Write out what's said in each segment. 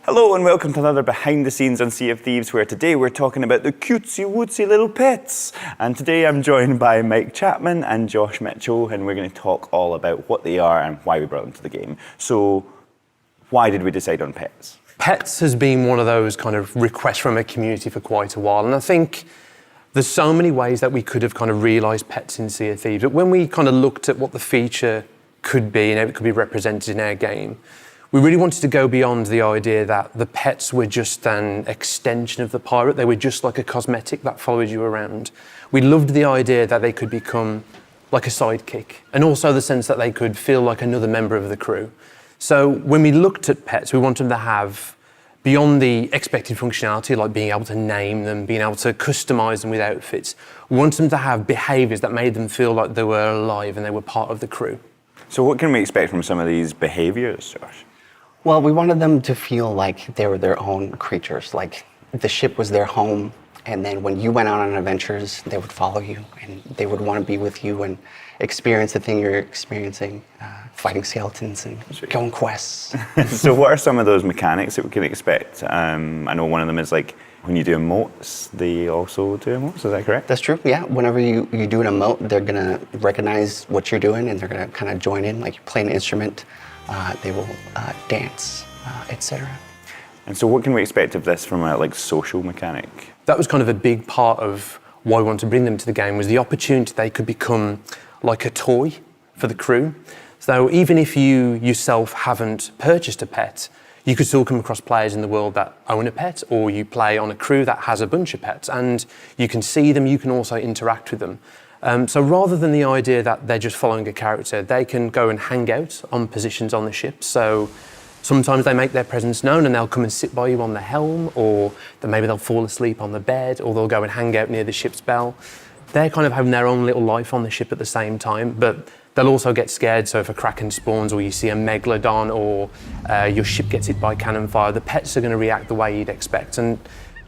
Hello and welcome to another behind the scenes on Sea of Thieves, where today we're talking about the cutesy wootsy little pets. And today I'm joined by Mike Chapman and Josh Mitchell, and we're going to talk all about what they are and why we brought them to the game. So why did we decide on pets? Pets has been one of those kind of requests from a community for quite a while, and I think there's so many ways that we could have kind of realised pets in Sea of Thieves. But when we kind of looked at what the feature could be and how it could be represented in our game, we really wanted to go beyond the idea that the pets were just an extension of the pirate. They were just like a cosmetic that followed you around. We loved the idea that they could become like a sidekick, and also the sense that they could feel like another member of the crew. So when we looked at pets, we wanted them to have, beyond the expected functionality, like being able to name them, being able to customise them with outfits, we wanted them to have behaviours that made them feel like they were alive and they were part of the crew. So what can we expect from some of these behaviours, Josh? Well, we wanted them to feel like they were their own creatures, like the ship was their home, and then when you went out on adventures, they would follow you, and they would want to be with you and experience the thing you're experiencing, fighting skeletons and going quests. So what are some of those mechanics that we can expect? I know one of them is like when you do emotes, they also do emotes, is that correct? That's true, yeah. Whenever you do an emote, they're going to recognize what you're doing, and they're going to kind of join in, like you play an instrument. They will dance, etc. And so what can we expect of this from a social mechanic? That was kind of a big part of why we wanted to bring them to the game, was the opportunity they could become like a toy for the crew. So even if you yourself haven't purchased a pet, you could still come across players in the world that own a pet, or you play on a crew that has a bunch of pets, and you can see them, you can also interact with them. So rather than the idea that they're just following a character, they can go and hang out on positions on the ship. So sometimes they make their presence known and they'll come and sit by you on the helm, or then maybe they'll fall asleep on the bed, or they'll go and hang out near the ship's bell. They're kind of having their own little life on the ship at the same time, but they'll also get scared. So if a kraken spawns, or you see a megalodon, or your ship gets hit by cannon fire, the pets are going to react the way you'd expect. And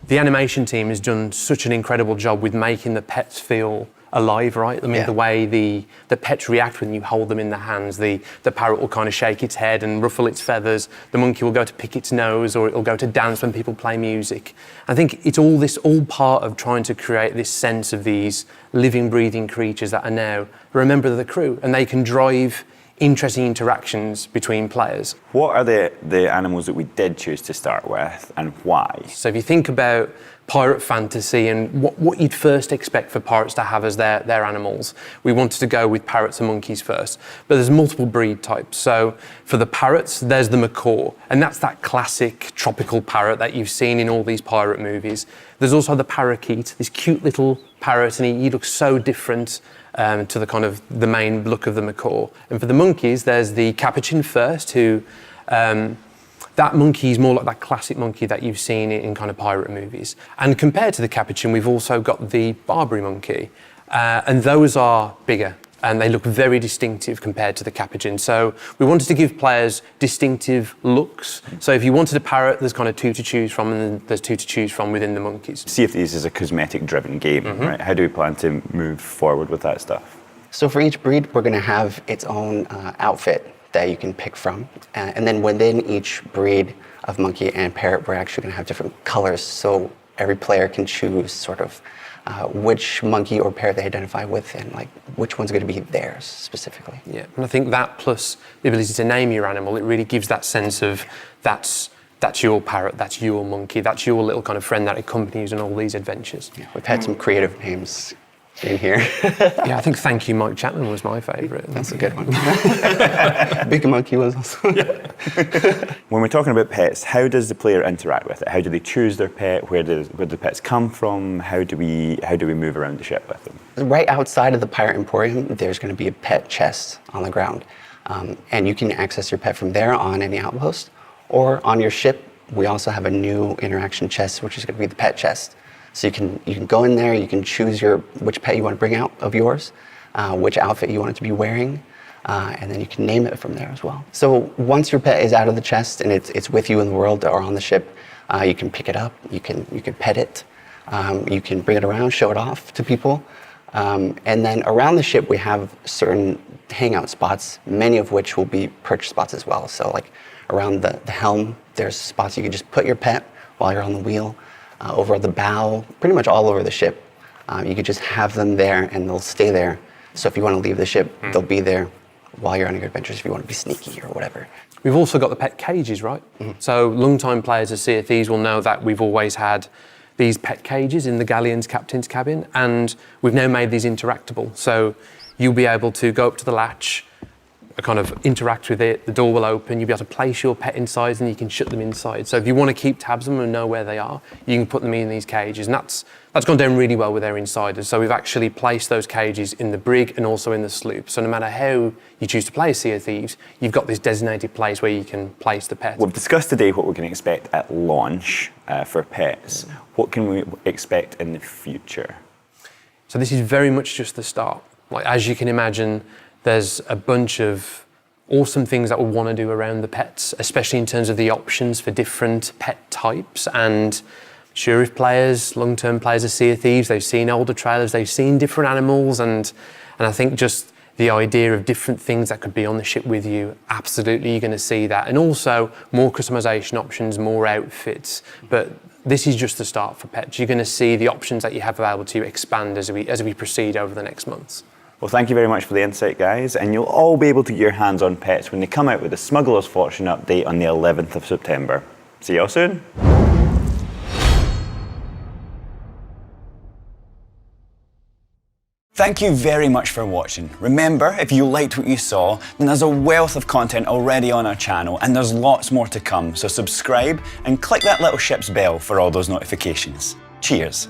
the animation team has done such an incredible job with making the pets feel alive, right? I mean, the way the pets react when you hold them in the hands. The parrot will kind of shake its head and ruffle its feathers. The monkey will go to pick its nose, or it'll go to dance when people play music. I think it's all part of trying to create this sense of these living, breathing creatures that are now a member of the crew, and they can drive interesting interactions between players. What are the animals that we did choose to start with, and why? So if you think about pirate fantasy and what you'd first expect for pirates to have as their animals, we wanted to go with parrots and monkeys first. But there's multiple breed types. So for the parrots, there's the macaw, and that's that classic tropical parrot that you've seen in all these pirate movies. There's also the parakeet, this cute little parrot, and he looks so different to the kind of the main look of the macaw. And for the monkeys, there's the capuchin first, who that monkey is more like that classic monkey that you've seen in kind of pirate movies. And compared to the capuchin, we've also got the Barbary monkey, and those are bigger, and they look very distinctive compared to the capuchin. So we wanted to give players distinctive looks. So if you wanted a parrot, there's kind of two to choose from, and then there's two to choose from within the monkeys. Sea of Thieves is a cosmetic-driven game, right? How do we plan to move forward with that stuff? So for each breed, we're going to have its own outfit that you can pick from. And then within each breed of monkey and parrot, we're actually going to have different colors. So every player can choose sort of which monkey or parrot they identify with, and like which one's going to be theirs specifically. Yeah, and I think that, plus the ability to name your animal, it really gives that sense of that's your parrot, that's your monkey, that's your little kind of friend that accompanies on all these adventures. Yeah, we've had some creative names in here. Yeah, I think Thank You Mike Chapman was my favourite. That's a good one. Big Monkey was also. When we're talking about pets, how does the player interact with it? How do they choose their pet? Where do the pets come from? How do we move around the ship with them? Right outside of the Pirate Emporium, there's going to be a pet chest on the ground. And you can access your pet from there on any outpost. Or on your ship, we also have a new interaction chest, which is going to be the pet chest. So you can go in there, you can choose which pet you want to bring out of yours, which outfit you want it to be wearing, and then you can name it from there as well. So once your pet is out of the chest and it's with you in the world or on the ship, you can pick it up, you can pet it, you can bring it around, show it off to people. And then around the ship we have certain hangout spots, many of which will be perch spots as well. So like around the helm, There's spots you can just put your pet while you're on the wheel, over the bow, pretty much all over the ship. You could just have them there and they'll stay there. So if you want to leave the ship, they'll be there while you're on your adventures if you want to be sneaky or whatever. We've also got the pet cages, right? So long-time players of Sea of Thieves will know that we've always had these pet cages in the galleon's captain's cabin, and we've now made these interactable. So you'll be able to go up to the latch, kind of interact with it, the door will open, you'll be able to place your pet inside and you can shut them inside. So if you want to keep tabs on them and know where they are, you can put them in these cages, and that's gone down really well with our insiders. So we've actually placed those cages in the brig and also in the sloop. So no matter how you choose to play Sea of Thieves, you've got this designated place where you can place the pet. We've discussed today what we can expect at launch for pets. What can we expect in the future? So this is very much just the start. Like, as you can imagine, there's a bunch of awesome things that we want to do around the pets, especially in terms of the options for different pet types. And sure, if players, long-term players of Sea of Thieves, they've seen older trailers, they've seen different animals, and I think just the idea of different things that could be on the ship with you, absolutely you're going to see that. And also more customization options, more outfits. But this is just the start for pets. You're going to see the options that you have available to you expand as we proceed over the next months. Well, thank you very much for the insight, guys, and you'll all be able to get your hands on pets when they come out with the Smuggler's Fortune update on the 11th of September. See y'all soon. Thank you very much for watching. Remember, if you liked what you saw, then there's a wealth of content already on our channel and there's lots more to come, so subscribe and click that little ship's bell for all those notifications. Cheers.